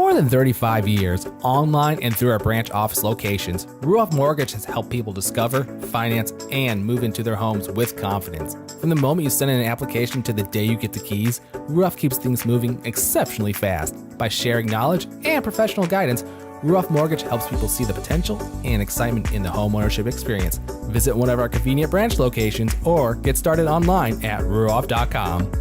more than 35 years, online and through our branch office locations, Ruoff Mortgage has helped people discover, finance, and move into their homes with confidence. From the moment you send in an application to the day you get the keys, Ruoff keeps things moving exceptionally fast. By sharing knowledge and professional guidance, Ruoff Mortgage helps people see the potential and excitement in the homeownership experience. Visit one of our convenient branch locations or get started online at ruoff.com.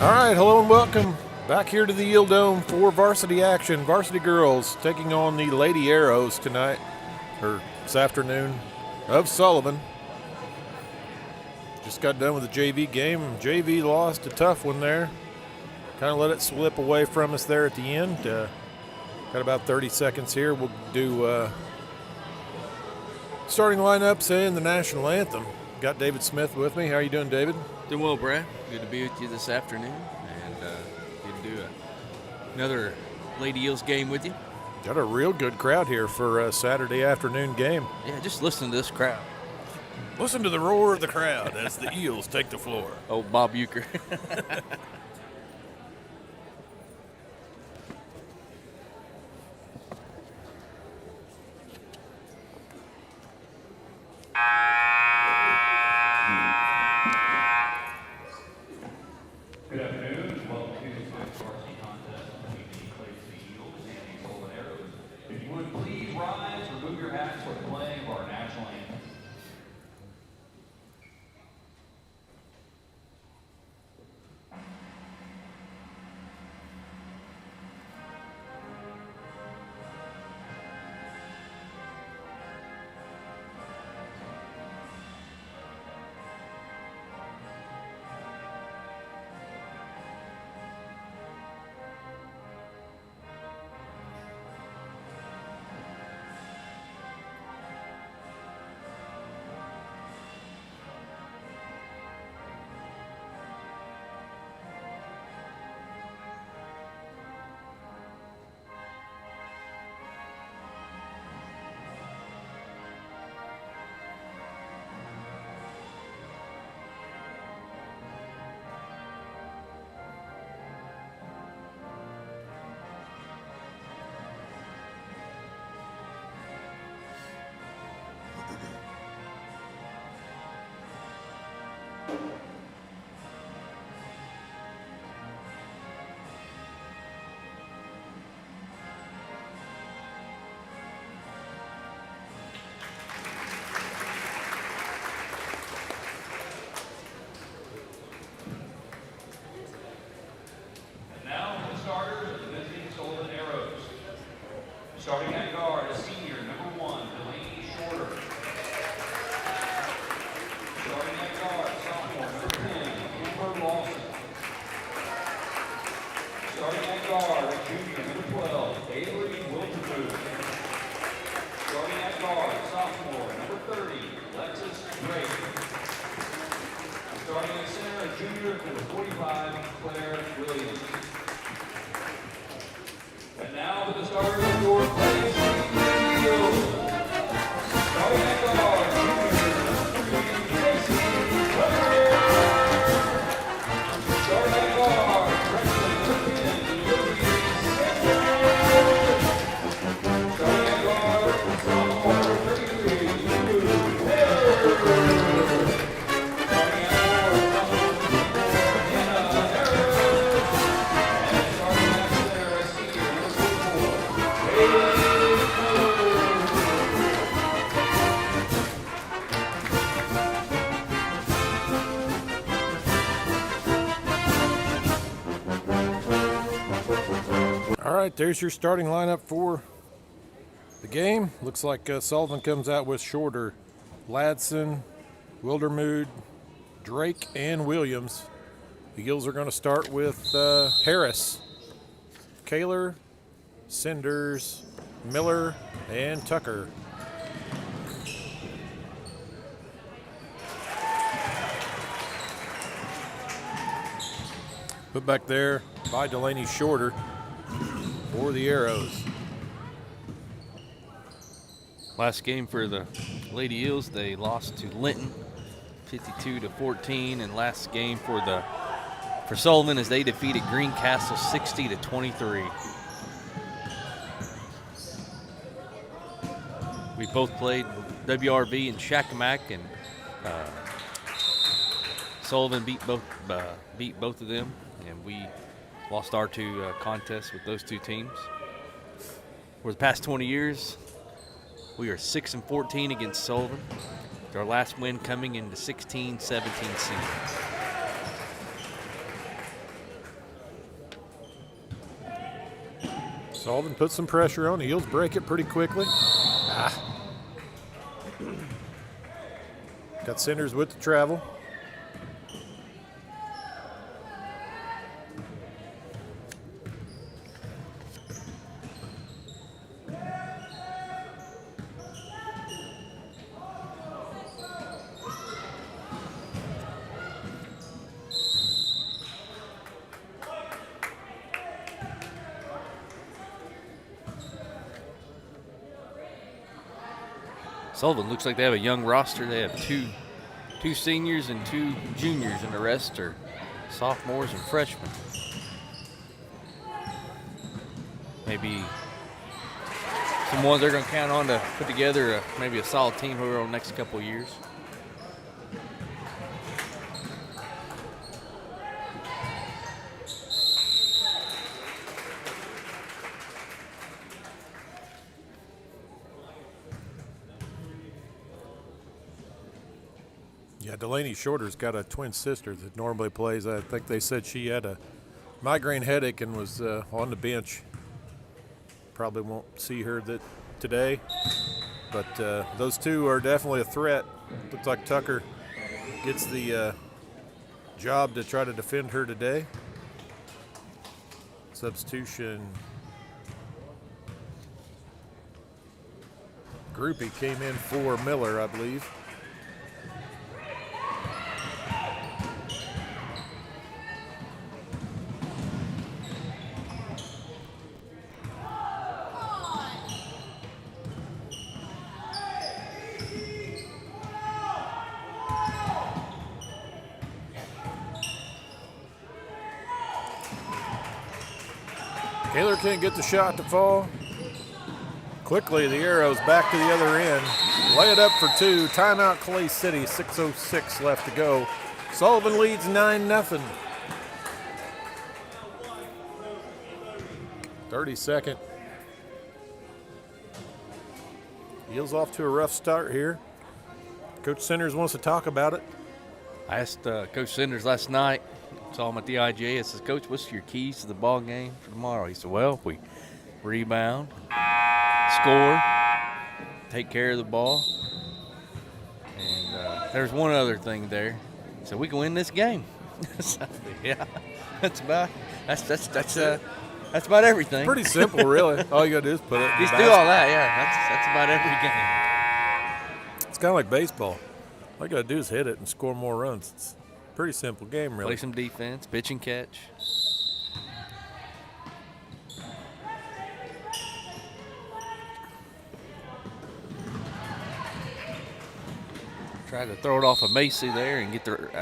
All right, hello and welcome back here to the Yield Dome for varsity action. Varsity girls taking on the Lady Arrows tonight, or this afternoon, of Sullivan. Just got done with the JV game. JV lost a tough one there. Kind of let it slip away from us there at the end. Got about 30 seconds here. We'll do Starting lineups and the national anthem. Got David Smith with me. How are you doing, David? Doing well, Brad. Good to be with you this afternoon, and good to do another Lady Eels game with you. Got a real good crowd here for a Saturday afternoon game. Yeah, just listen to this crowd. Listen to the roar of the crowd as the Eels take the floor. Oh, Bob Euchre. Good afternoon. Welcome to this varsity contest between the Clayton Eagles and the Golden Arrows. If you would please rise, remove your hats for the playing of our national anthem. Starting at guard, a senior, number 1, Delaney Shorter. Starting at guard, sophomore, number 10, Amber Lawson. Starting at guard, a junior, number 12, Avery Wilterwood. Starting at guard, sophomore, number 30, Lexus Drake. Starting at center, a junior, number 45, Claire Williams. And now for the starters of your Clayton Eagles. Starting at guard, junior, number 3, Casey Weber. Starting at guard, freshman, number 10, Liberty Sanchez. Starting at guard, sophomore, 33, Lulu Taylor. Starting at guard, sophomore, Hannah Harris. And starting at center, senior, number 4, All right, there's your starting lineup for the game. Looks like Sullivan comes out with Shorter, Ladson, Wildermood, Drake, and Williams. The Eagles are going to start with Harris, Kaler, Cinders, Miller, and Tucker. Put back there by Delaney Shorter for the Arrows. Last game for the Lady Eels, they lost to Linton 52-14, and last game for Sullivan as they defeated Greencastle 60-23. We both played WRV and Shakamak, and Sullivan beat both of them, and we lost our two contests with those two teams. For the past 20 years, we are 6-14 against Sullivan, with our last win coming in the 16-17 season. Sullivan puts some pressure on. The Eels break it pretty quickly. Got Cinders with the travel. Sullivan looks like they have a young roster. They have two seniors and 2 juniors, and the rest are sophomores and freshmen. Maybe some ones they're going to count on to put together maybe a solid team over the next couple of years. Yeah, Delaney Shorter's got a twin sister that normally plays. I think they said she had a migraine headache and was on the bench. Probably won't see her today, but those two are definitely a threat. Looks like Tucker gets the job to try to defend her today. Substitution. Groupie came in for Miller, I believe. Kaler can't get the shot to fall. Quickly, the arrow's back to the other end. Lay it up for 2. Timeout, Clay City. 6:06 left to go. Sullivan leads 9-0. 32nd. Eels off to a rough start here. Coach Sanders wants to talk about it. I asked Coach Sanders last night, saw him at the IGA. I said, Coach, what's your keys to the ball game for tomorrow? He said, well, if we rebound, score, take care of the ball. And there's one other thing there. So we can win this game. So, yeah, that's about everything. Pretty simple, really. All you got to do is put it in the Just do basket. all that, yeah. That's about every game. It's kind of like baseball. All you got to do is hit it and score more runs. It's a pretty simple game, really. Play some defense, pitch and catch. Tried to throw it off of Macy there and get the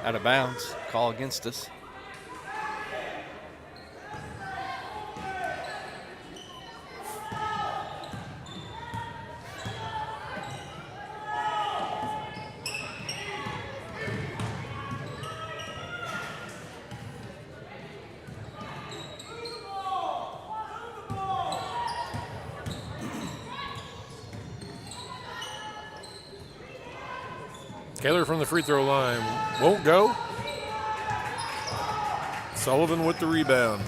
out of bounds. Call against us. Kaler from the free throw line won't go. Sullivan with the rebound.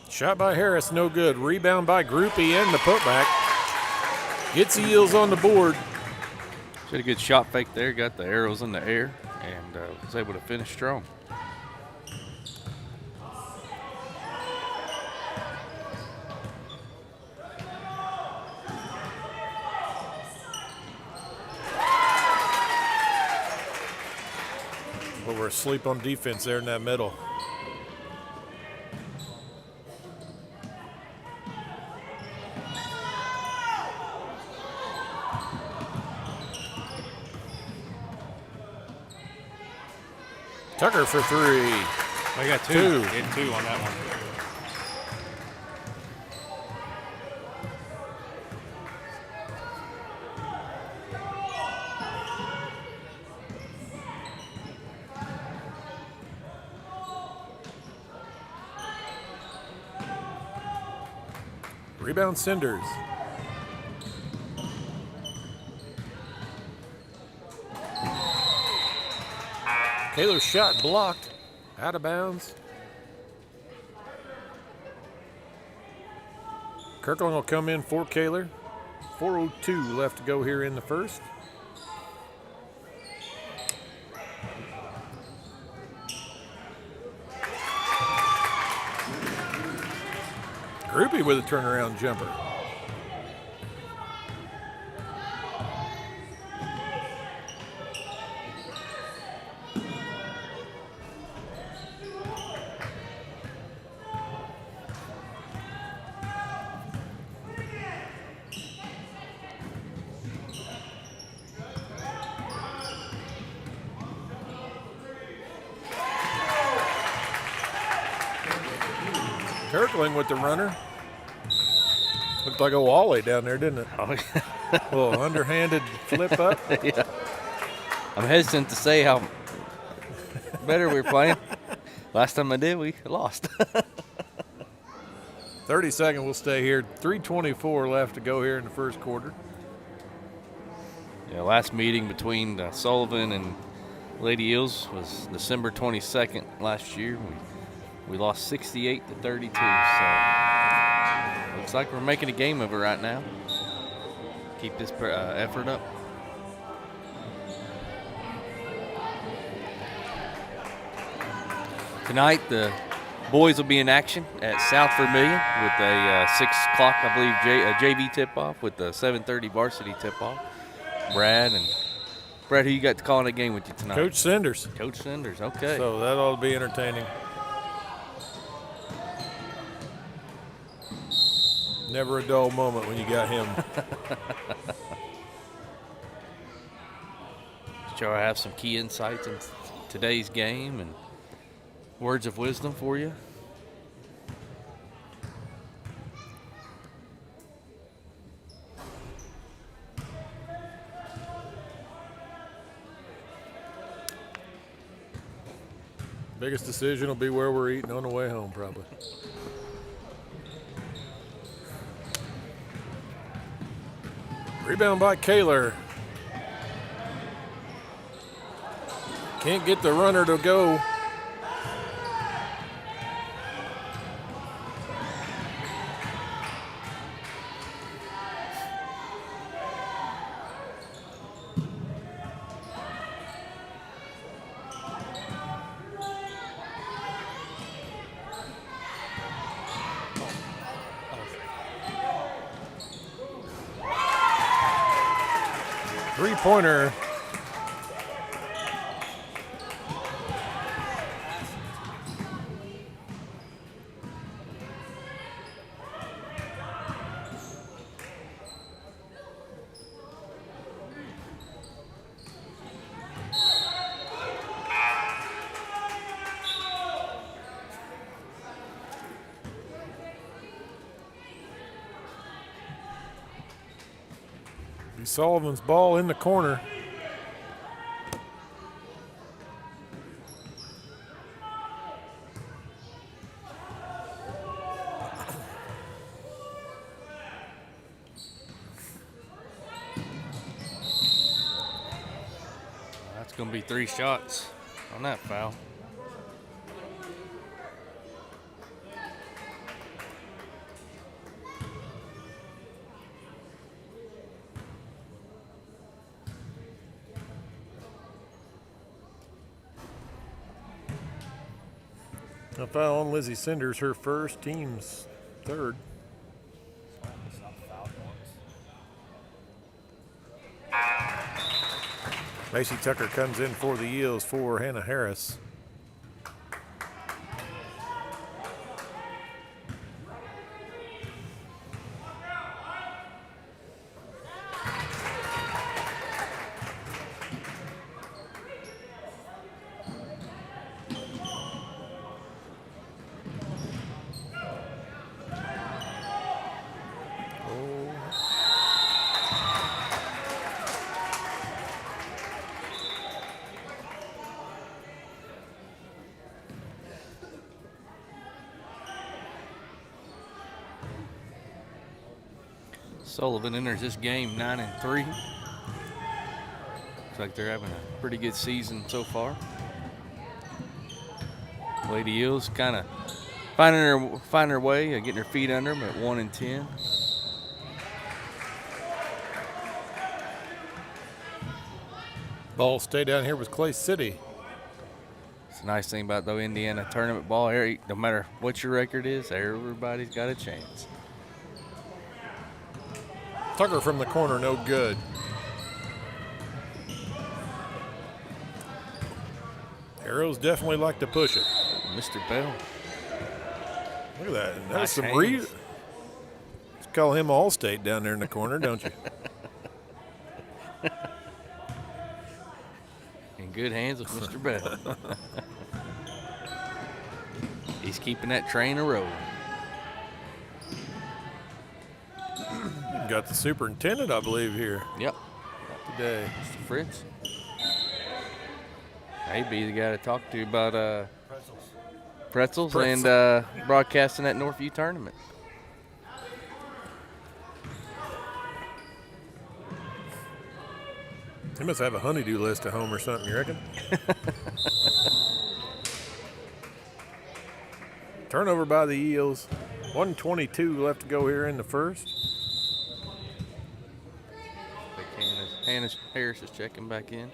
Shot by Harris, no good. Rebound by Groupie and the putback. Gets the Eels on the board. She had a good shot fake there, got the arrows in the air, and was able to finish strong. But we're asleep on defense there in that middle. Tucker for 3. I got 2. Two. Get 2 on that one. Rebound Cinders. Kaler's shot blocked. Out of bounds. Kirkland will come in for Kaler. 4:02 left to go here in the first. Groupie with a turnaround jumper. Kirkling with the runner. Looked like a Wally down there, didn't it? Oh, A little underhanded flip up. yeah. I'm hesitant to say how better we're playing. Last time I did, we lost. 30-second will stay here. 3:24 left to go here in the first quarter. Yeah, last meeting between Sullivan and Lady Eels was December 22nd last year. We lost 68 to 32. So looks like we're making a game of it right now. Keep this effort up. Tonight, the boys will be in action at South Vermilion with a 6 o'clock, I believe, JV tip-off with the 7:30 varsity tip-off. Brad, who you got calling the game with you tonight? Coach Sanders. Coach Sanders, okay. So that ought to be entertaining. Never a dull moment when you got him. Sure, I have some key insights in today's game and words of wisdom for you. Biggest decision will be where we're eating on the way home, probably. Rebound by Kaler. Can't get the runner to go. Three-pointer. Sullivan's ball in the corner. That's going to be 3 shots on that foul. A foul on Lizzie Cinders, her first, team's third. Macy Tucker comes in for the Eels for Hannah Harris. Sullivan enters this game 9-3. Looks like they're having a pretty good season so far. Lady Eels kind of finding their way, getting their feet under them at 1-10. Ball stay down here with Clay City. It's a nice thing about though Indiana tournament ball. No matter what your record is, everybody's got a chance. Tucker from the corner, no good. Arrows definitely like to push it. Mr. Bell. Look at that. That's Nice some hands. Let's call him Allstate down there in the corner, don't you? In good hands with Mr. Bell. He's keeping that train a-rolling. Got the superintendent, I believe, here Yep. today. Mr. Fritz. He'd be the guy to talk to about pretzels and broadcasting that Northview tournament. He must have a honeydew list at home or something, you reckon? Turnover by the Eels. 1:22 left to go here in the first. Hannah Harris is checking back in.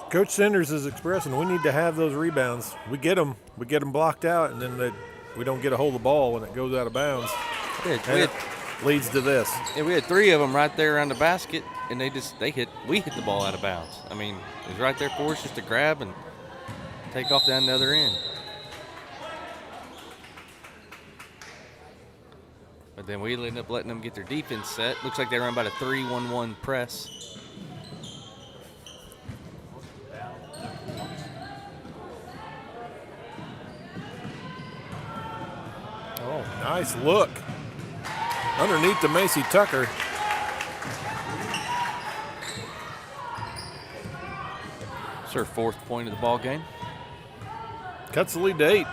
Coach Sanders is expressing we need to have those rebounds. We get them blocked out, and then we don't get a hold of the ball when it goes out of bounds. And it leads to this. Yeah, we had 3 of them right there around the basket, and we hit the ball out of bounds. I mean, it was right there for us just to grab and take off down the other end. But then we ended up letting them get their defense set. Looks like they ran about a 3-1-1 press. Oh, nice look. Underneath to Macy Tucker. It's her 4th point of the ball game. Cuts the lead to 8.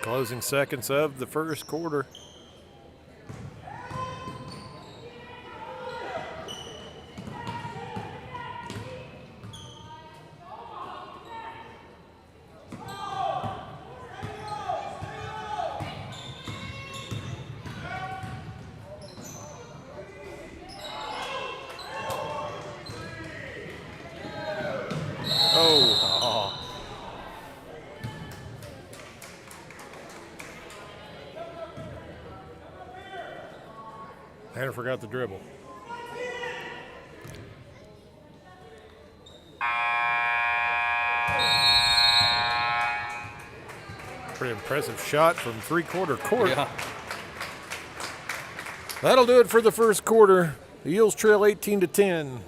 Closing seconds of the first quarter. Hannah forgot the dribble. Pretty impressive shot from three-quarter court. Yeah. That'll do it for the first quarter. The Eels trail 18-10.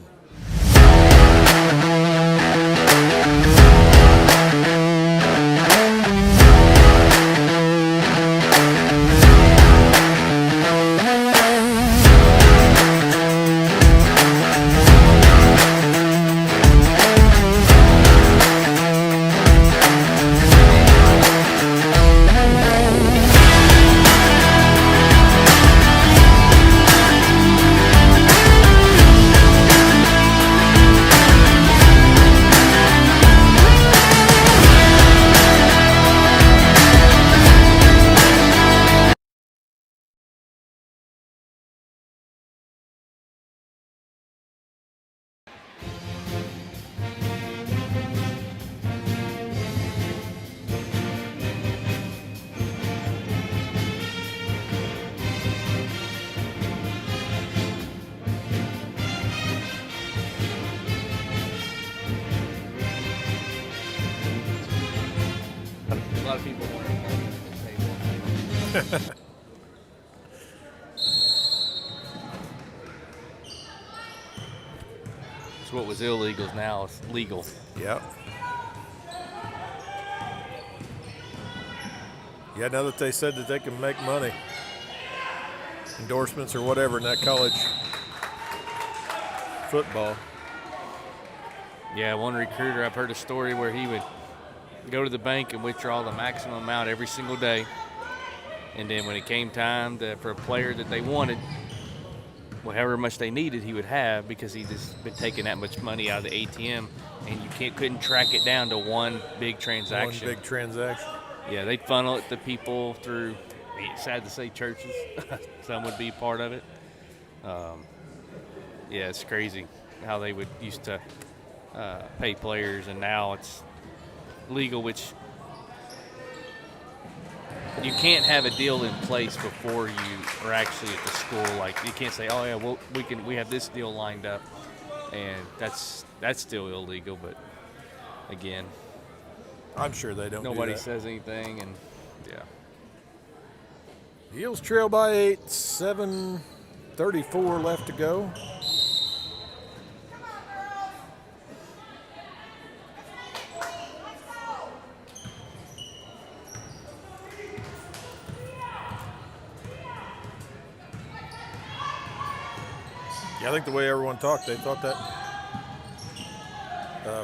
A lot of people wondering how to say that. So what was illegal is now it's legal. Yep. Yeah, now that they said that they can make money, endorsements or whatever in that college football. Yeah, one recruiter, I've heard a story where he would go to the bank and withdraw the maximum amount every single day. And then when it came time for a player that they wanted, well, however much they needed, he would have, because he just been taking that much money out of the ATM, and you couldn't track it down to one big transaction. One big transaction. Yeah, they'd funnel it to people through, sad to say, churches. Some would be part of it. Yeah, it's crazy how they would used to pay players, and now it's legal, which you can't have a deal in place before you are actually at the school. Like, you can't say, oh yeah, well, we have this deal lined up, and that's still illegal. But again, I'm sure they don't. Nobody do that. says anything, and yeah. Eels trail by 8, 7:34 left to go. Yeah, I think the way everyone talked, they thought that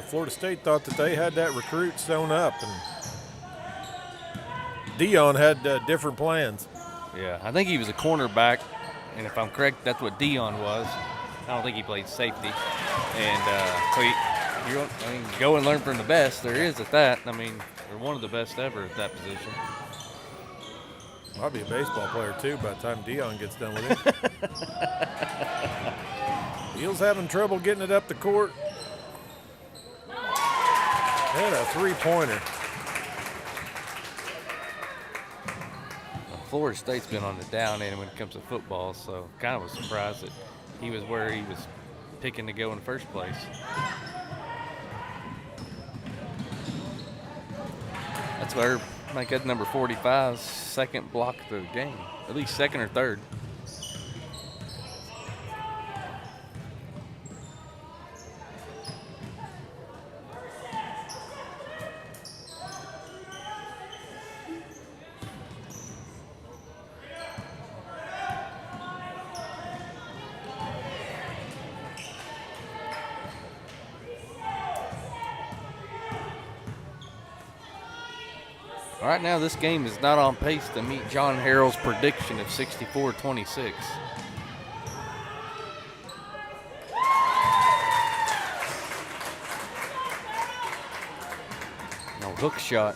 Florida State thought that they had that recruit sewn up, and Dion had different plans. Yeah, I think he was a cornerback, and if I'm correct, that's what Dion was. I don't think he played safety. And go and learn from the best. There is at that. I mean, they're one of the best ever at that position. I'll be a baseball player, too, by the time Dion gets done with it. Eels having trouble getting it up the court. And a three-pointer. Florida State's been on the down end when it comes to football, so kind of was surprised that he was where he was picking to go in the first place. That's where, like, at number 45's second block of the game, at least second or third. Right now, this game is not on pace to meet John Harrell's prediction of 64-26. No hook shot.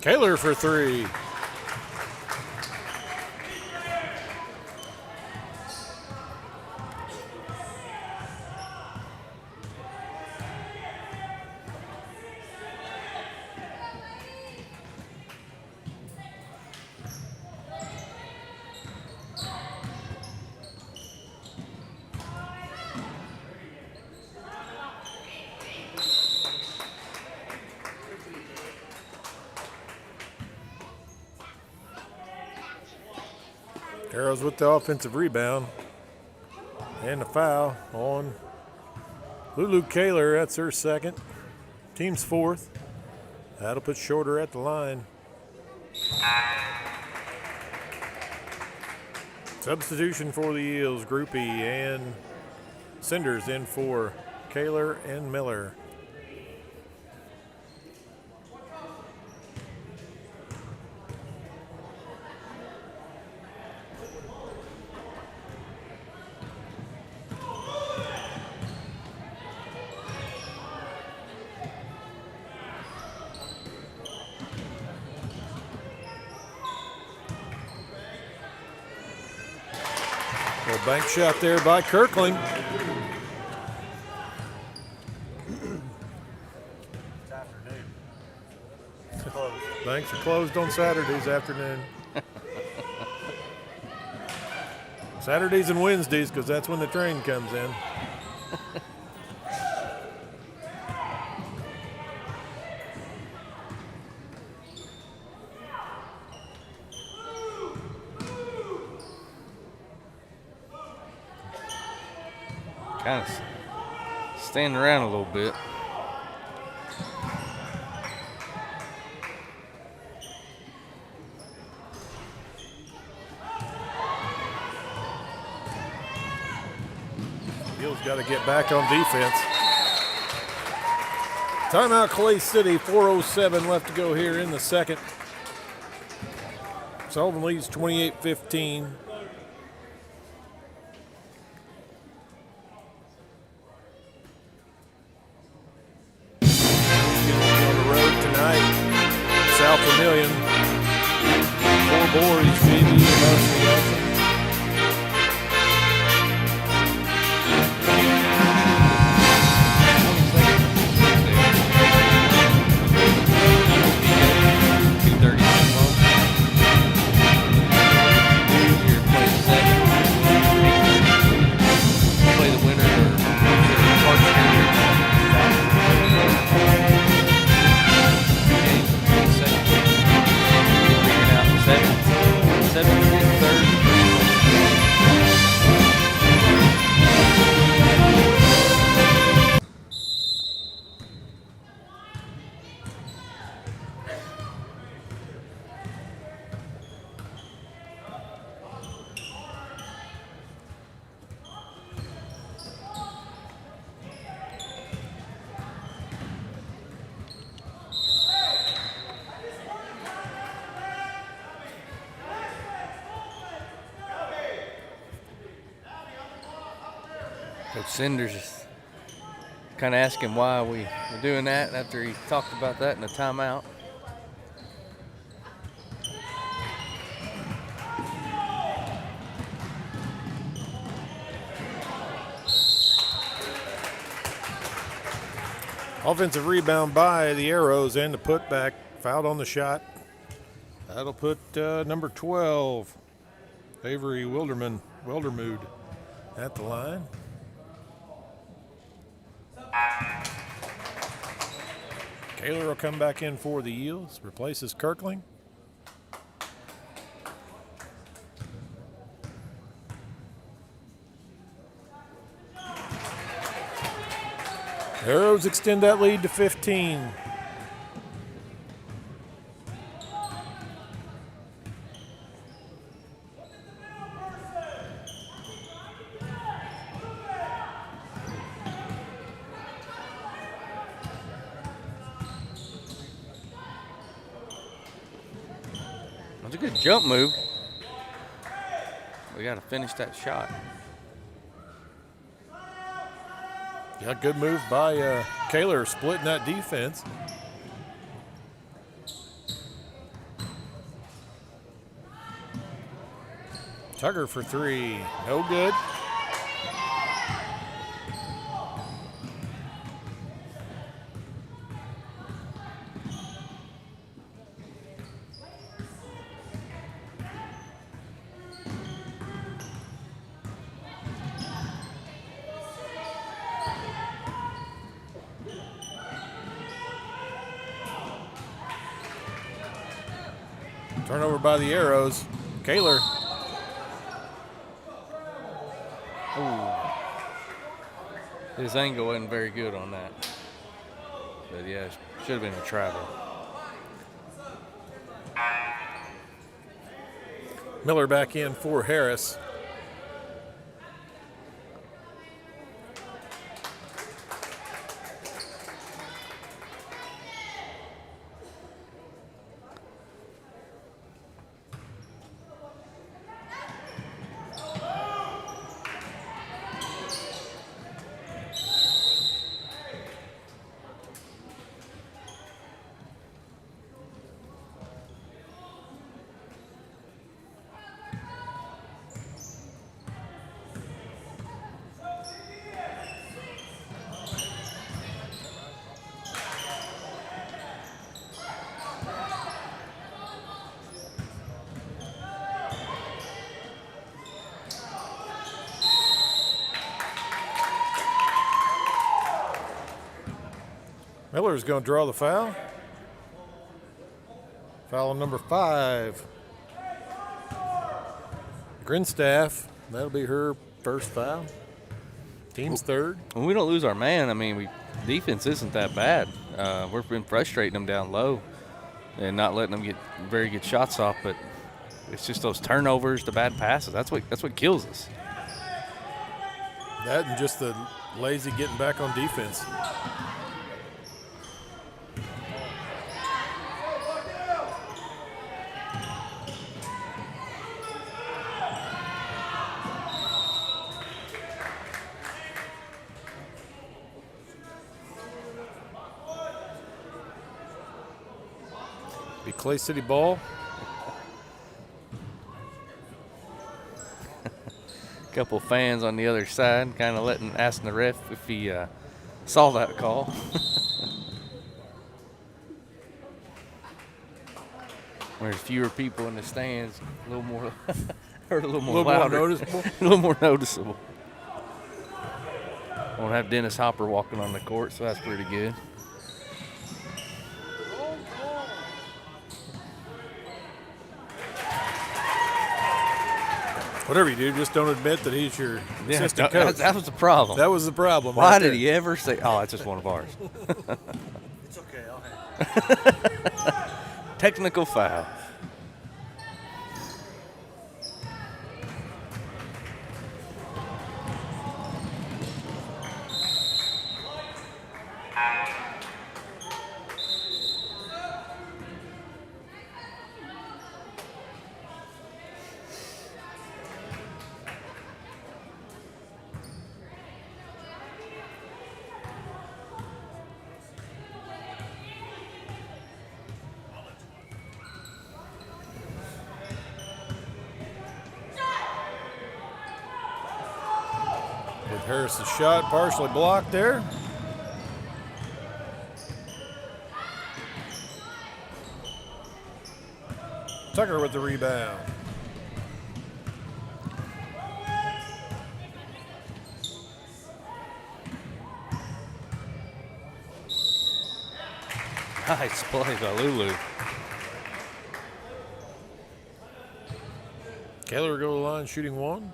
Kaler for three. Arrows with the offensive rebound. And the foul on Lulu Kaler. That's her second. Team's fourth. That'll put Shorter at the line. Substitution for the Eels. Groupie and Cinders in for Kaler and Miller. Little bank shot there by Kirkling. Banks are closed on Saturdays afternoon. Saturdays and Wednesdays, because that's when the train comes in. kind of standing around a little bit. Eels got to get back on defense. Timeout, Clay City. 4:07 left to go here in the second. Sullivan leads 28-15. On the road tonight, South Vermilion. 4 boards, Phoebe, and Marcy Wilson. Coach Sanders is kind of asking why we were doing that after he talked about that in the timeout. Offensive rebound by the Arrows and the putback. Fouled on the shot. That'll put number 12, Avery Wildermood, at the line. Kaler will come back in for the Eels, replaces Kirkling. Arrows extend that lead to 15. That's a good jump move. We got to finish that shot. Yeah, good move by Kaler, splitting that defense. Tugger for 3, no good. Turnover by the Arrows. Kaler. His angle wasn't very good on that. But yeah, should have been a travel. Miller back in for Harris. Miller's going to draw the foul. Foul on number 5. Grinstaff, that'll be her first foul. Team's third. When we don't lose our man, I mean, defense isn't that bad. We've been frustrating them down low and not letting them get very good shots off. But it's just those turnovers, the bad passes. That's what kills us. That and just the lazy getting back on defense. Be Clay City ball. Couple fans on the other side kind of asking the ref if he saw that call. There's fewer people in the stands, a little more heard a little more louder. More noticeable. A little more noticeable. Won't have Dennis Hopper walking on the court, so that's pretty good. Whatever you do, just don't admit that he's your assistant coach. That was the problem. That was the problem. Why right did there. he ever say, oh, that's just one of ours? It's okay, I'll handle it. Technical foul. With Harris's shot partially blocked there. Tucker with the rebound. Nice play by Lulu. Kaler will go to the line shooting one.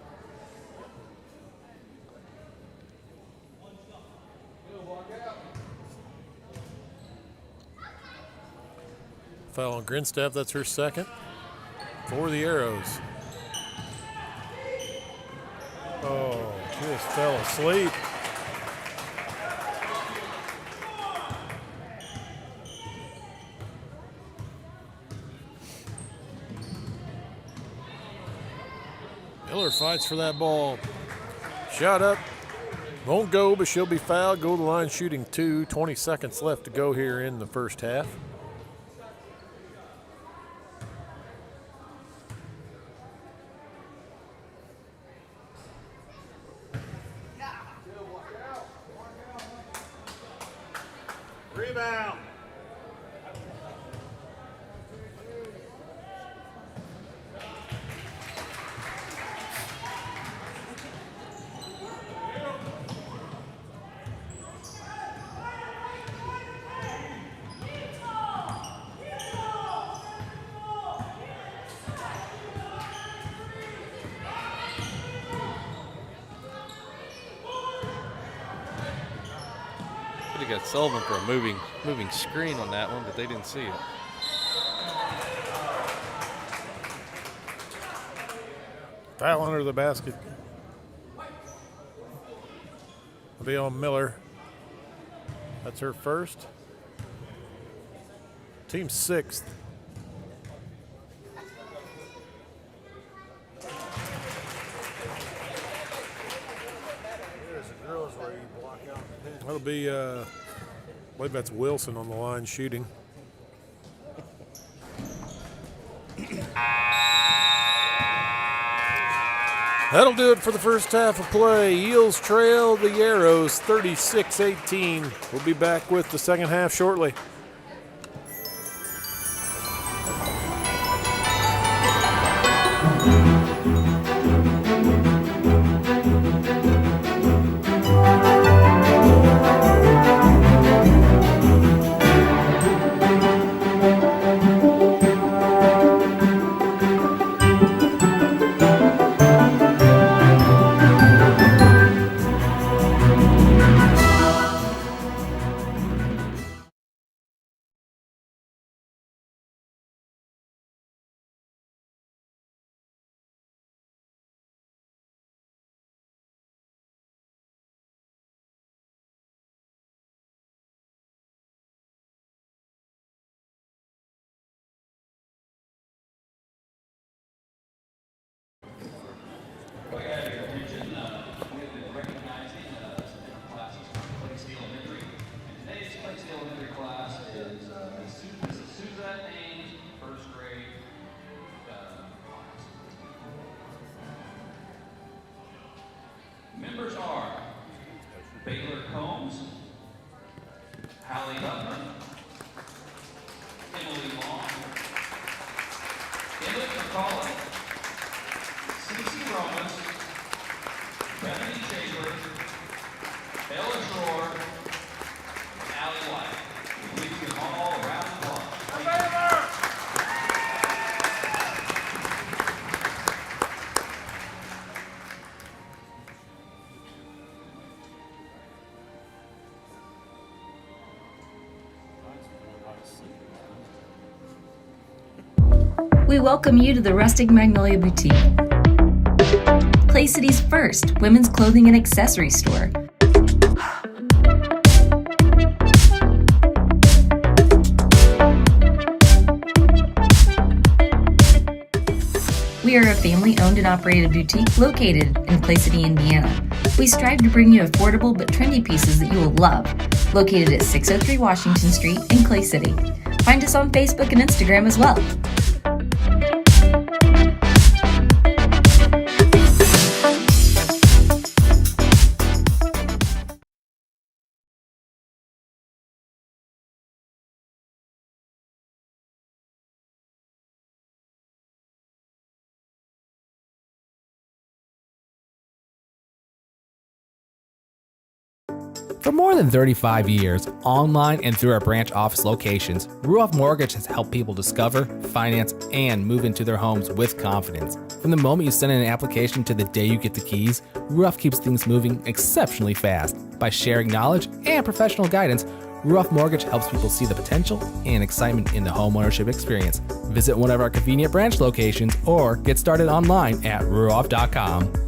Foul on Grinstaff, that's her second. For the Arrows. Oh, just fell asleep. Miller fights for that ball. Shot up. Won't go, but she'll be fouled. Go to the line shooting two. 20 seconds left to go here in the first half. Rebound. Could have got Sullivan for a moving screen on that one, but they didn't see it. Foul under the basket. It'll be on Miller. That's her first. Team sixth. There's the girls where you block out the pin. That'll be, I believe that's Wilson on the line shooting. That'll do it for the first half of play. Eels trail the Arrows 36-18. We'll be back with the second half shortly. We welcome you to the Rustic Magnolia Boutique, Clay City's first women's clothing and accessory store. We are a family-owned and operated boutique located in Clay City, Indiana. We strive to bring you affordable but trendy pieces that you will love. Located at 603 Washington Street in Clay City. Find us on Facebook and Instagram as well. For more than 35 years, online and through our branch office locations, Ruoff Mortgage has helped people discover, finance, and move into their homes with confidence. From the moment you send in an application to the day you get the keys, Ruoff keeps things moving exceptionally fast. By sharing knowledge and professional guidance, Ruoff Mortgage helps people see the potential and excitement in the homeownership experience. Visit one of our convenient branch locations or get started online at ruoff.com.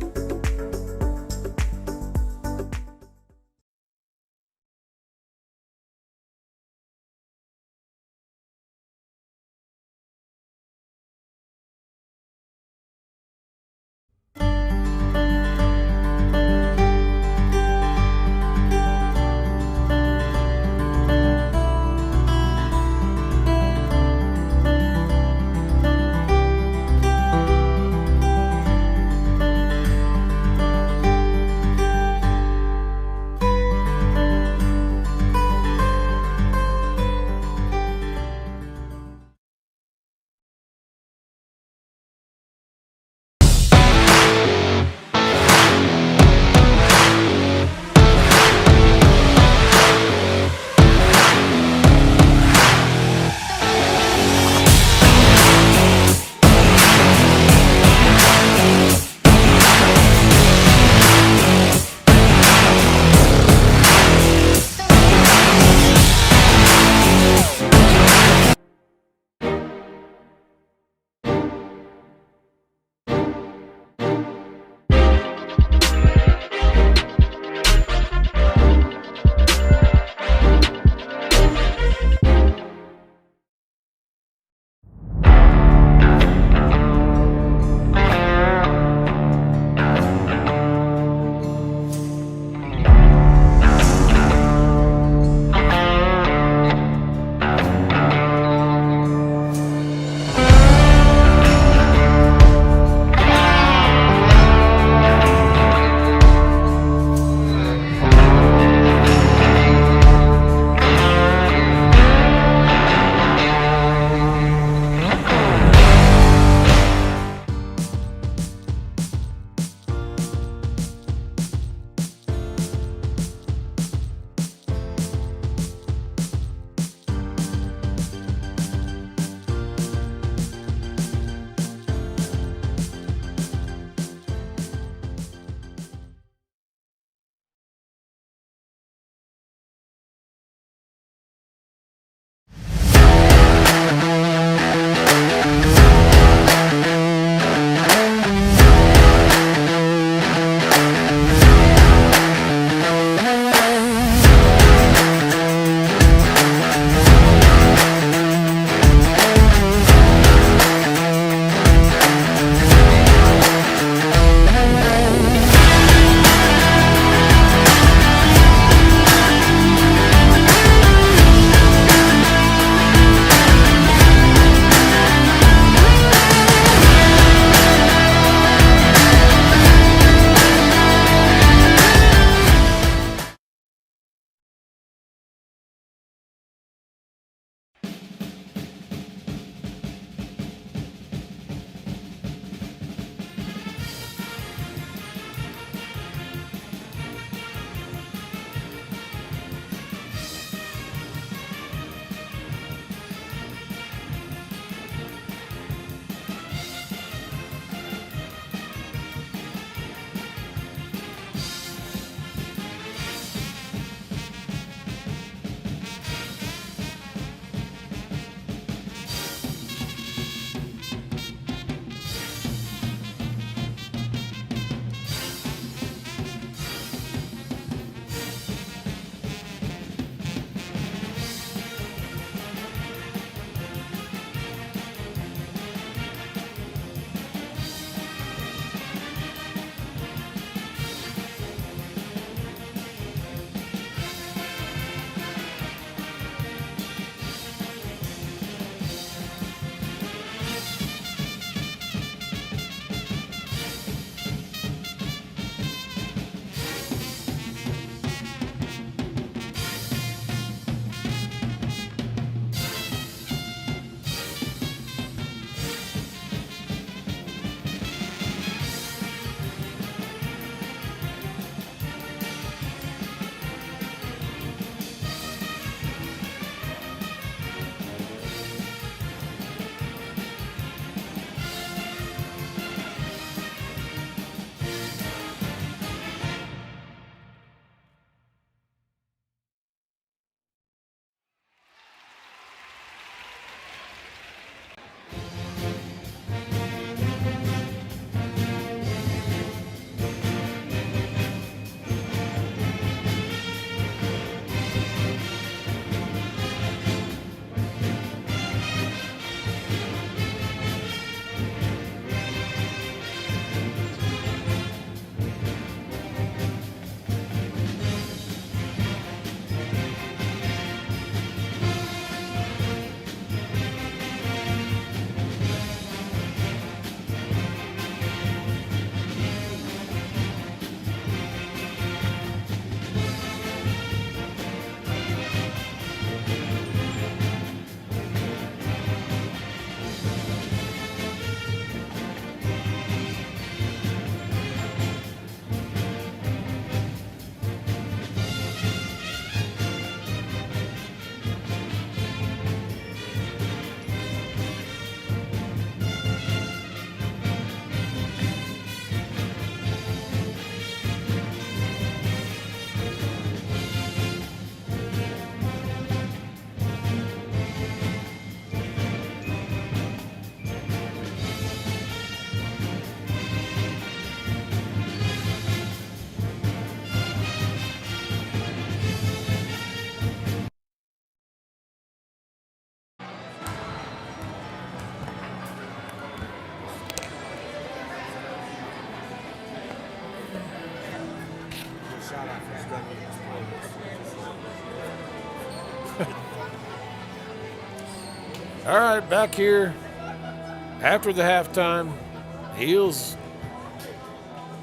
All right, back here after the halftime. Eels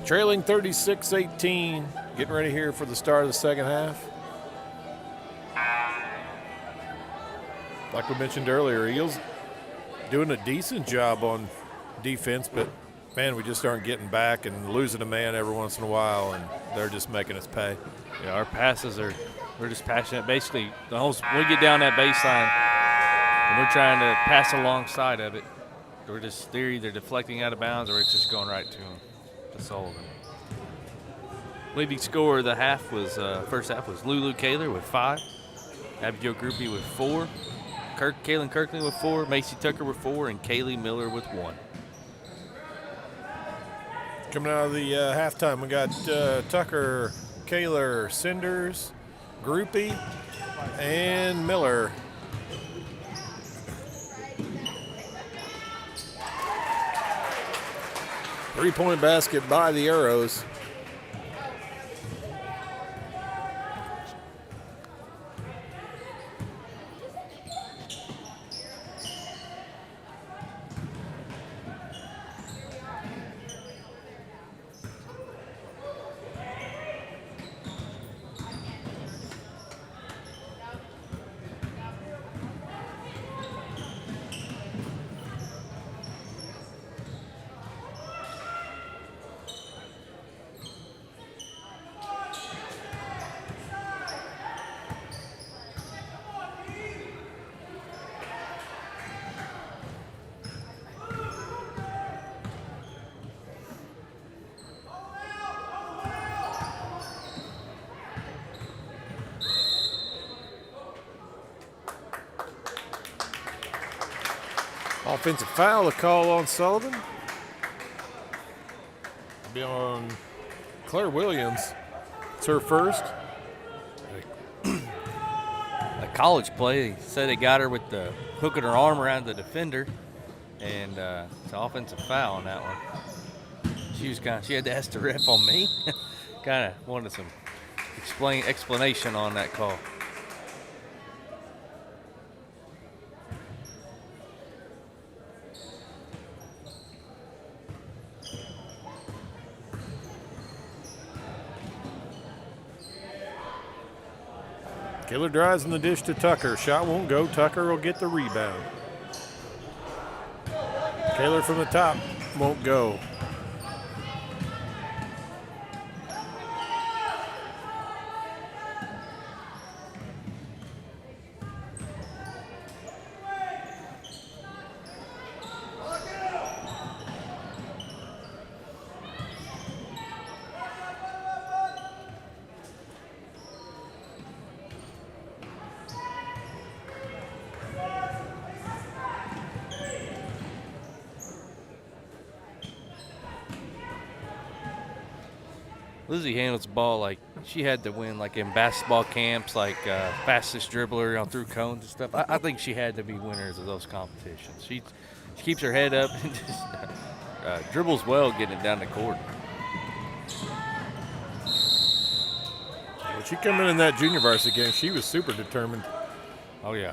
trailing 36-18. Getting ready here for the start of the second half. Like we mentioned earlier, Eels doing a decent job on defense, but man, we just aren't getting back and losing a man every once in a while, and they're just making us pay. Yeah, our passes we're just passionate. Basically, we get down that baseline and we're trying to pass alongside of it. They're either deflecting out of bounds or it's just going right to them, to Sullivan. Leading scorer of the half was first half was Lulu Kaler with 5, Abigail Groupie with 4, Kaylin Kirkland with 4, Macy Tucker with 4, and Kaylee Miller with 1. Coming out of the halftime, we got Tucker, Kaler, Cinders, Groupie, and Miller. Three-point basket by the Arrows. Offensive foul, a call on Sullivan. Be on Claire Williams. It's her first. A college play, said they got her with the hooking her arm around the defender, and it's an offensive foul on that one. She had to ask the ref on me. Kind of wanted some explanation on that call. Killer drives in the dish to Tucker. Shot won't go. Tucker will get the rebound. Kaler from the top won't go. Lizzie handles the ball like she had to win, like in basketball camps, like fastest dribbler on through cones and stuff. I think she had to be winners of those competitions. She keeps her head up and just dribbles well, getting it down the court. When she came in that junior varsity game, she was super determined. Oh yeah.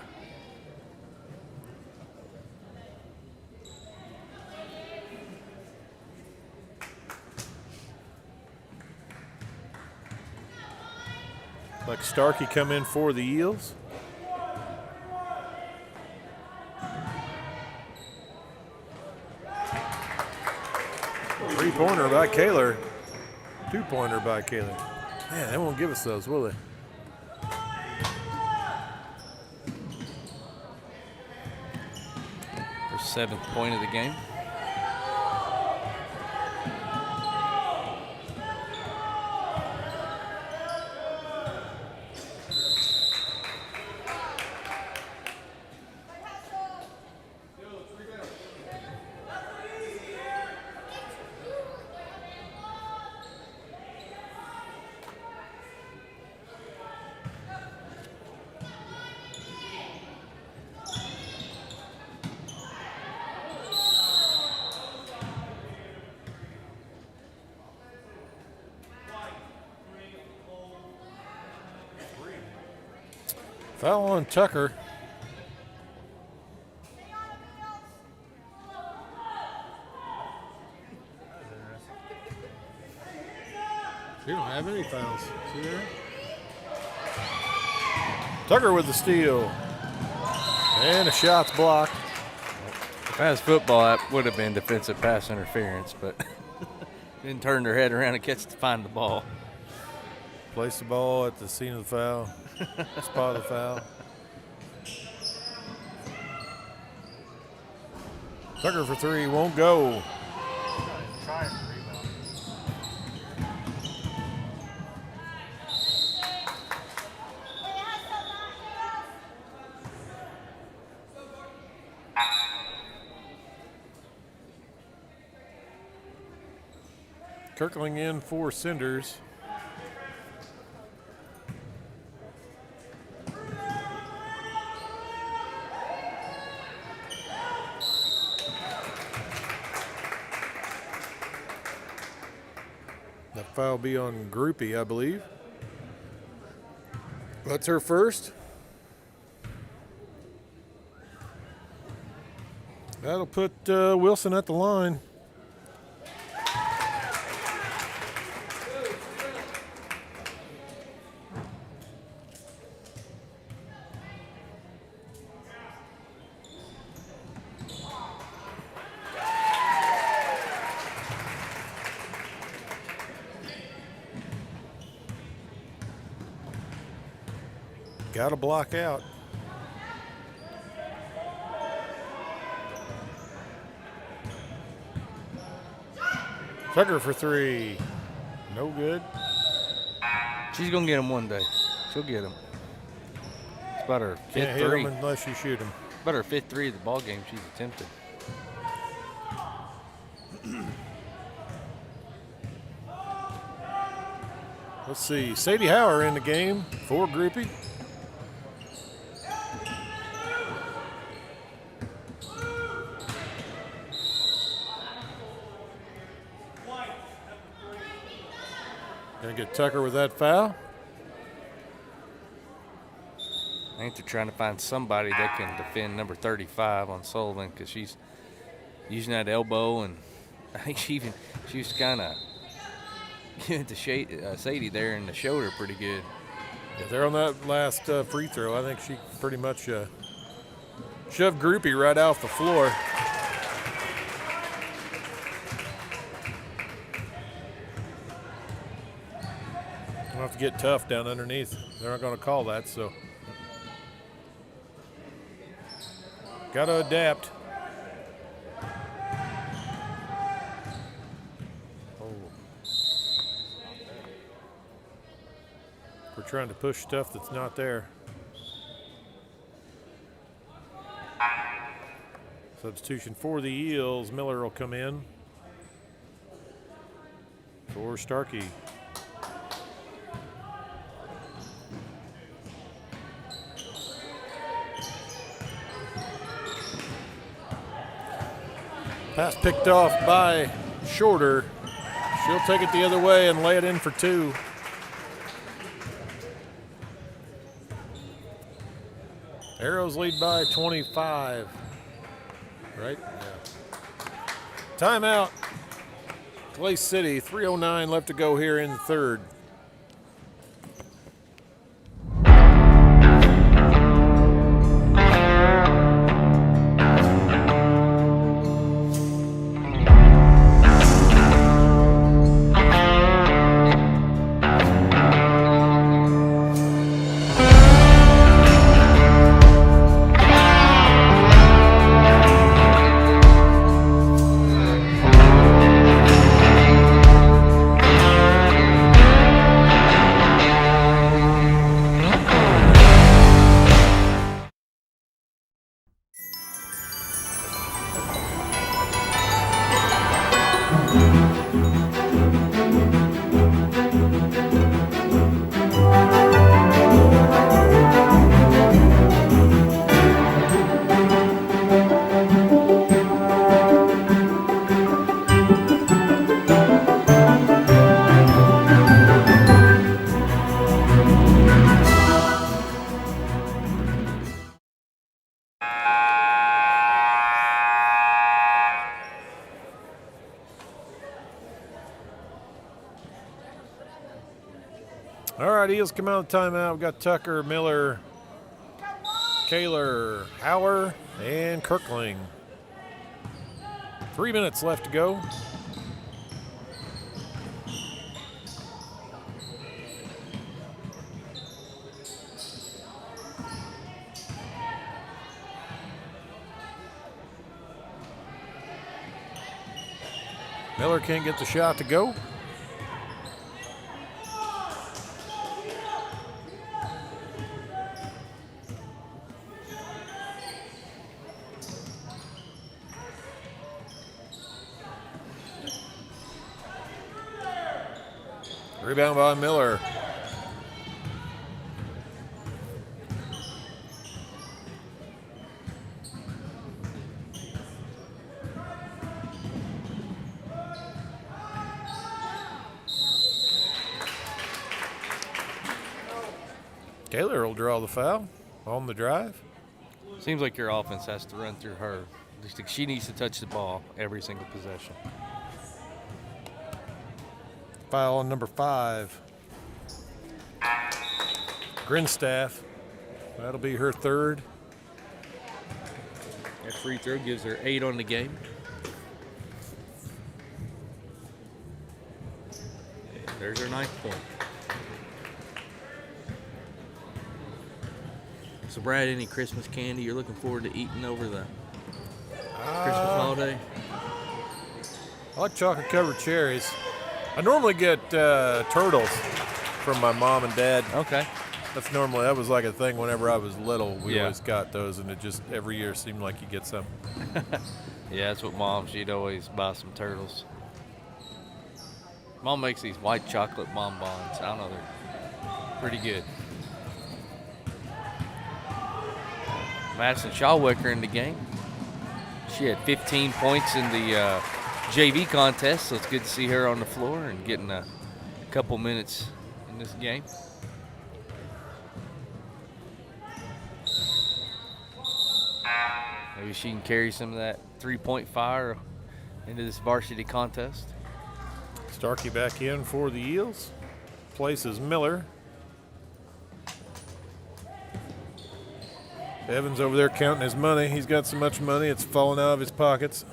Like Starkey come in for the Eels. Three-pointer by Kaler. Two-pointer by Kaler. Man, they won't give us those, will they? Her 7th point of the game. Foul on Tucker. We don't have any fouls. See there? Tucker with the steal. And a shot's blocked. If that was football, that would have been defensive pass interference, but didn't turn their head around and find the ball. Place the ball at the scene of the foul. Spot of the foul. Tucker for three, won't go. Try it. Rebound. Kirkling in for Cinders. That foul be on Groupie, I believe. That's her first. That'll put Wilson at the line. Got to block out. Tucker for three. No good. She's going to get him one day. She'll get him. It's about her Can't fifth hit three. him unless you shoot him. About her fifth three of the ball game she's attempted. Let's see. Sadie Hauer in the game for Groupie. Gonna get Tucker with that foul. I think they're trying to find somebody that can defend number 35 on Sullivan because she's using that elbow, and I think she was kind of giving it to Sadie there in the shoulder pretty good. Yeah, they're on that last free throw. I think she pretty much shoved Groupie right off the floor. We'll have to get tough down underneath. They're not going to call that, so. Got to adapt. Oh. We're trying to push stuff that's not there. Substitution for the Eels. Miller will come in for Starkey. Pass picked off by Shorter. She'll take it the other way and lay it in for two. Arrows lead by 25. Right? Yeah. Timeout. Clay City, 3:09 left to go here in the third. All right, Eels come out of timeout. We've got Tucker, Miller, Kaler, Hauer, and Kirkling. 3 minutes left to go. Miller can't get the shot to go. Rebound by Miller. Kaler will draw the foul on the drive. Seems like your offense has to run through her. She needs to touch the ball every single possession. Foul on number 5. Grinstaff. That'll be her third. That free throw gives her 8 on the game. There's her 9th point. So, Brad, any Christmas candy you're looking forward to eating over the Christmas holiday? I like chocolate covered cherries. I normally get turtles from my mom and dad. Okay. That was like a thing whenever I was little. We Yeah. always got those, and it just every year seemed like you get some. Yeah, that's what she'd always buy some turtles. Mom makes these white chocolate bonbons. I don't know, they're pretty good. Madison Shawwicker in the game. She had 15 points in the JV contest, so it's good to see her on the floor and getting a couple minutes in this game. Maybe she can carry some of that three-point fire into this varsity contest. Starkey back in for the Eels. Places Miller. Evans over there counting his money. He's got so much money it's falling out of his pockets.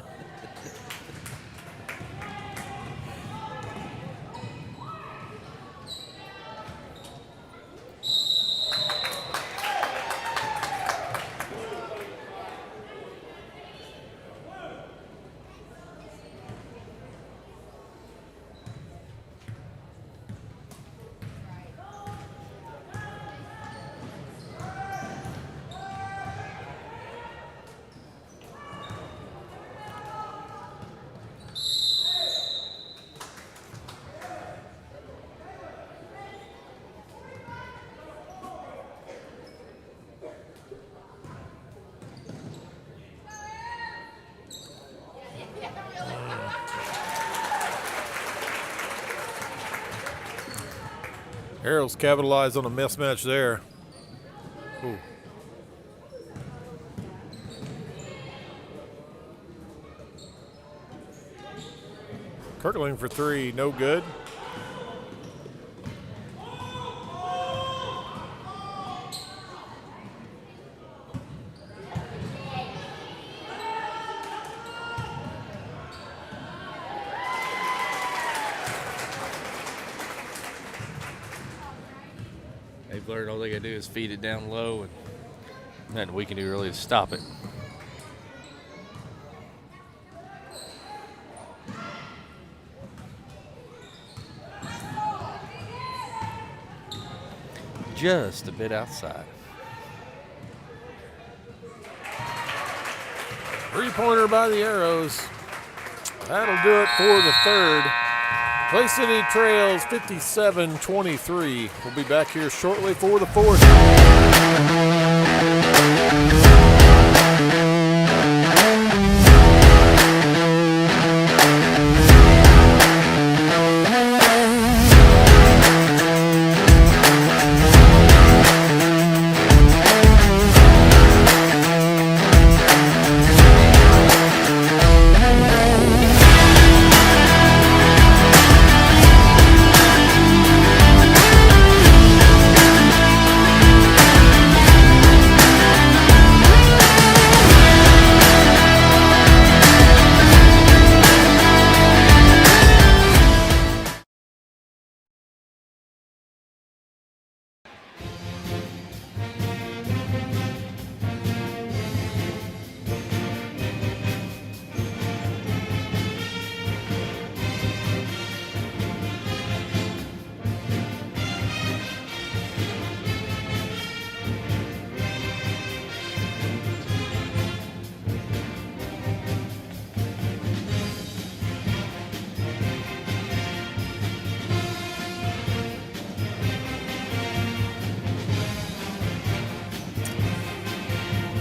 Arrows capitalized on a mismatch there. Ooh. Kirkling for 3, no good. They've learned all they gotta do is feed it down low, and nothing we can do really to stop it. Just a bit outside. Three-pointer by the Arrows. That'll do it for the third. Clay City trails 57-23. We'll be back here shortly for the fourth.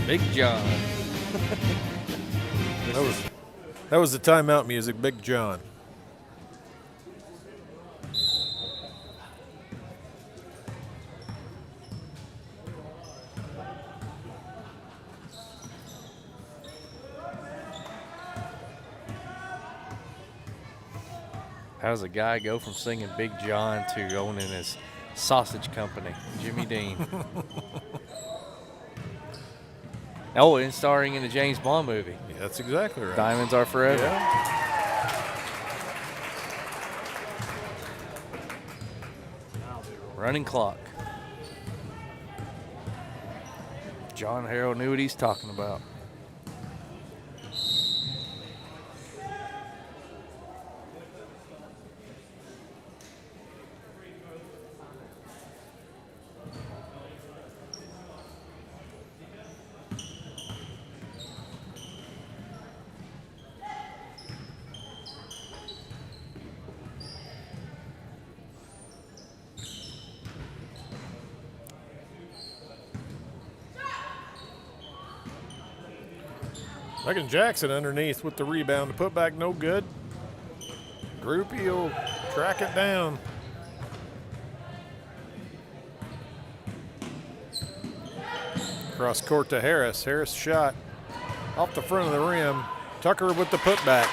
Big John. That was the timeout music, Big John. How does a guy go from singing Big John to owning his sausage company, Jimmy Dean? Oh, and starring in the James Bond movie. Yeah, that's exactly right. Diamonds Are Forever. Yeah. Running clock. John Harrell knew what he's talking about. Megan Jackson underneath with the rebound. The putback no good. Groupie will track it down. Cross court to Harris. Harris shot off the front of the rim. Tucker with the putback.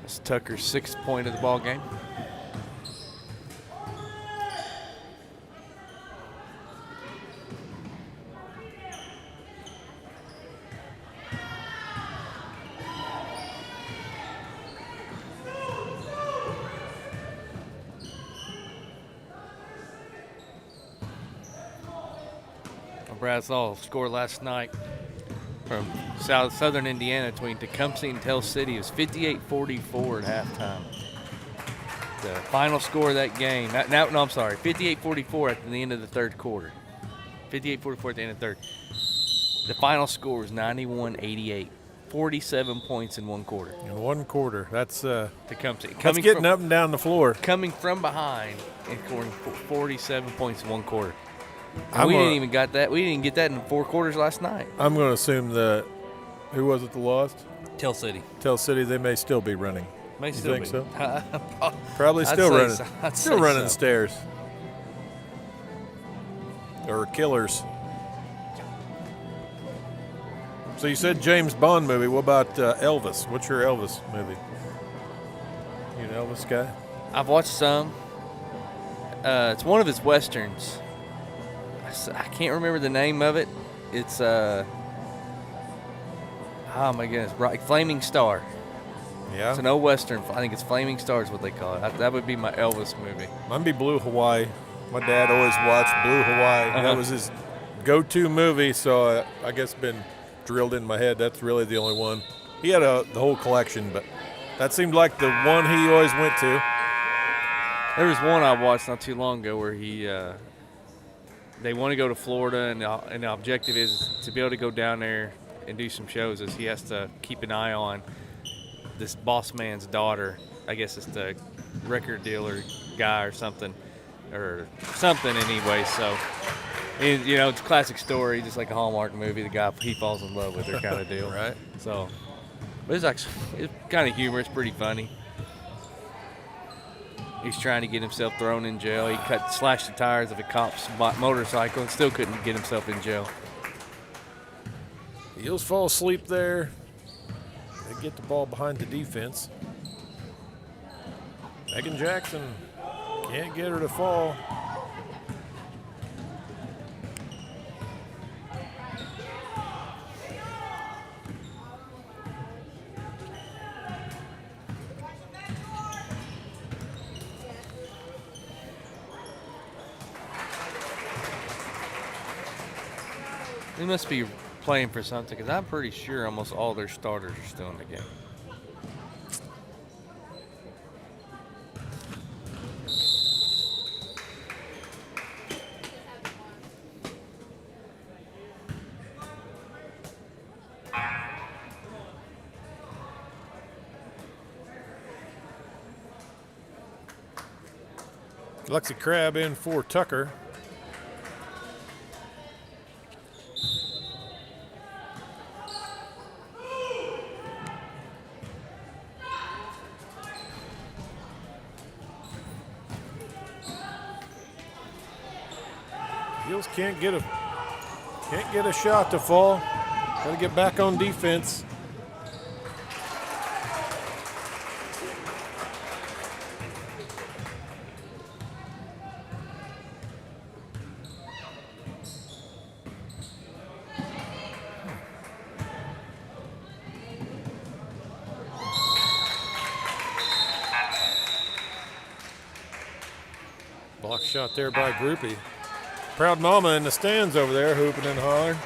That's Tucker's 6th point of the ball game. Brad saw a score last night from southern Indiana between Tecumseh and Tell City. It was 58-44 at halftime. The final score of that game, 58-44 at the end of the third quarter. 58-44 at the end of the third. The final score was 91-88. 47 points in one quarter. In one quarter. That's Tecumseh. getting up and down the floor. Coming from behind and scoring 47 points in one quarter. We didn't even get that in 4 quarters last night. I'm going to assume that, who was it that lost? Tell City. Tell City, they may still be running. May You still think be. so? Probably Probably still running. I'd Still say running so. the stairs. Or killers. So you said James Bond movie. What about Elvis? What's your Elvis movie? You an Elvis guy? I've watched some. It's one of his westerns. I can't remember the name of it. It's oh my goodness, Flaming Star. Yeah. It's an old western. I think it's Flaming Star is what they call it. That would be my Elvis movie. Mine be Blue Hawaii. My dad always watched Blue Hawaii. Uh-huh. That was his go-to movie, so I guess been drilled in my head. That's really the only one. He had the whole collection, but that seemed like the one he always went to. There was one I watched not too long ago where they want to go to Florida, and the objective is to be able to go down there and do some shows. Is he has to keep an eye on this boss man's daughter. I guess it's the record dealer guy or something anyway. So, it's a classic story, just like a Hallmark movie. The guy, he falls in love with her kind of deal. Right. So, but it's kind of humorous, pretty funny. He's trying to get himself thrown in jail. He slashed the tires of a cop's motorcycle and still couldn't get himself in jail. Eels fall asleep there. They get the ball behind the defense. Megan Jackson can't get her to fall. They must be playing for something because I'm pretty sure almost all their starters are still in the game. Lexi Crabb in for Tucker. Eagles can't get a shot to fall. Got to get back on defense. Block shot there by Groupie. Proud mama in the stands over there hooping and hollering.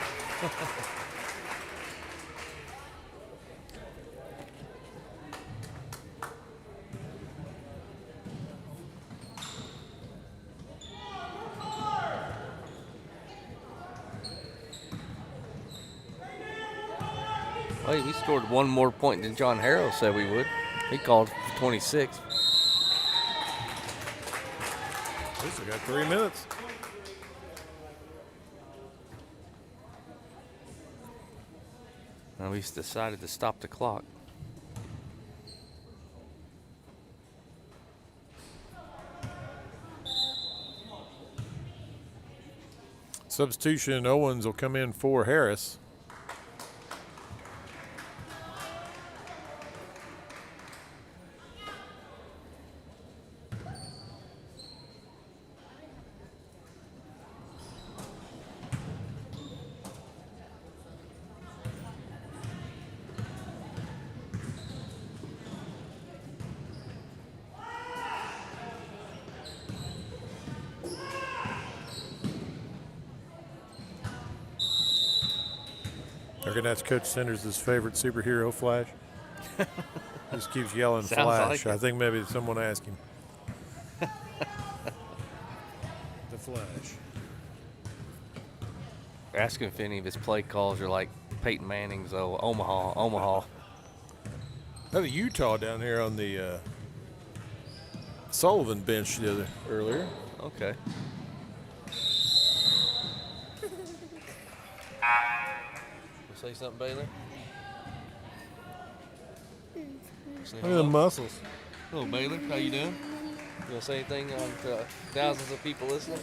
Hey, we scored one more point than John Harrell said we would. He called for 26. We still got 3 minutes. Now we decided to stop the clock. Substitution, Owens will come in for Harris. I reckon that's Coach Sanders' favorite superhero, Flash. Just keeps yelling Sounds Flash. like it. I think maybe someone asked him. The Flash. Ask him if any of his play calls are like Peyton Manning's Omaha. Had a Utah down here on the Sullivan bench earlier. Okay. Say something, Baylor? Say Look at the muscles. Hello, Baylor. How you doing? You want to say anything on thousands of people listening?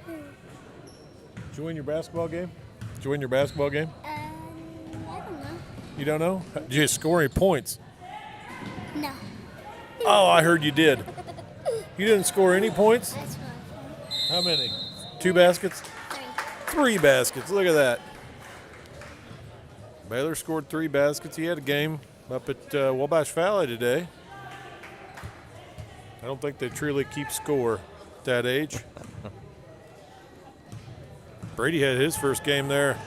Did you win your basketball game? Did you win your basketball game? I don't know. You don't know? Did you score any points? No. Oh, I heard you did. You didn't score any points? That's fine. How many? 2 baskets? 3 baskets. Look at that. Baylor scored 3 baskets. He had a game up at Wabash Valley today. I don't think they truly keep score at that age. Brady had his first game there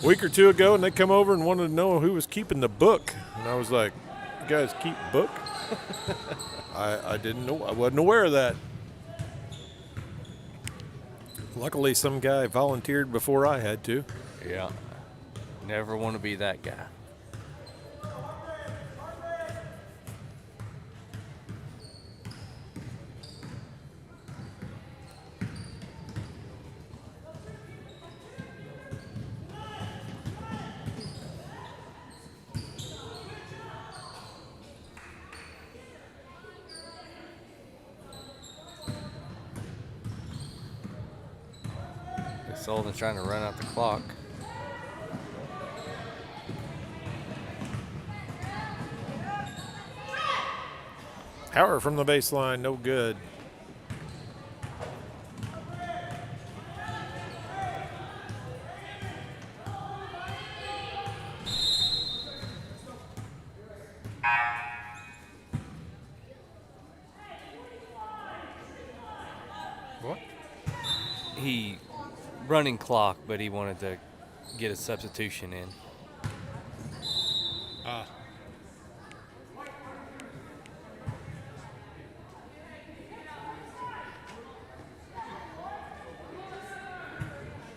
a week or 2 ago, and they come over and wanted to know who was keeping the book. And I was like, you guys keep book? I didn't know. I wasn't aware of that. Luckily, some guy volunteered before I had to. Yeah. Never want to be that guy. Sullivan's trying to run out the clock. Howard from the baseline, no good. What? He running clock, but he wanted to get a substitution in.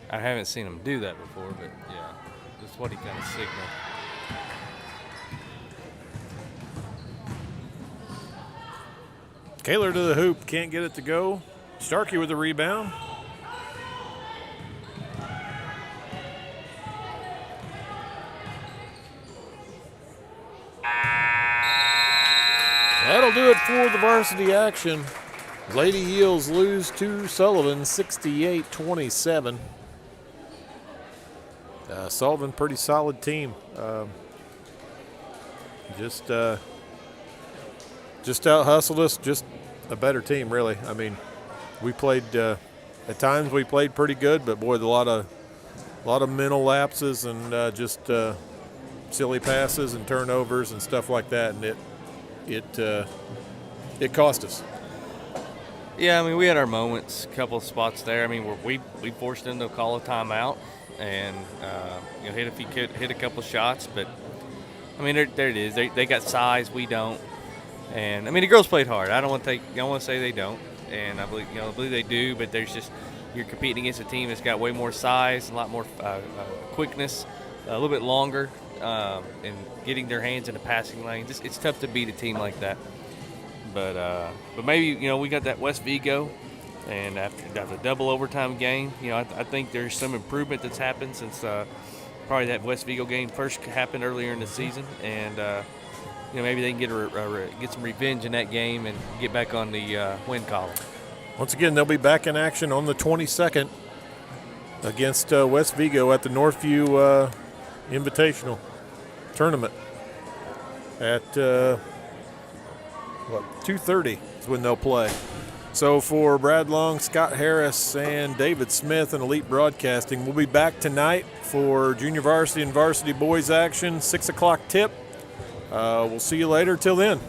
I haven't seen him do that before, but yeah, that's what he kind of signaled. Kaler to the hoop, can't get it to go. Starkey with the rebound. That'll do it for the varsity action. Lady Eels lose to Sullivan 68-27. Sullivan, pretty solid team. Just out hustled us. Just a better team, really. I mean, we played at times we played pretty good, but boy, a lot of mental lapses and just silly passes and turnovers and stuff like that, and it cost us. Yeah, I mean, we had our moments, a couple of spots there. I mean, we forced them to call a timeout and hit a couple of shots, but I mean, there it is. They got size, we don't, and I mean the girls played hard. I don't want to say they don't, and I believe they do, but there's just you're competing against a team that's got way more size, a lot more quickness, a little bit longer, and getting their hands in the passing lane. It's tough to beat a team like that. But maybe we got that West Vigo, and after the double overtime game, I think there's some improvement that's happened since probably that West Vigo game first happened earlier in the season, and maybe they can get some revenge in that game and get back on the win column. Once again, they'll be back in action on the 22nd against West Vigo at the Northview Invitational Tournament at 2:30 is when they'll play. So for Brad Long, Scott Harris, and David Smith and Elite Broadcasting, we'll be back tonight for junior varsity and varsity boys action, 6 o'clock tip. We'll see you later. Till then.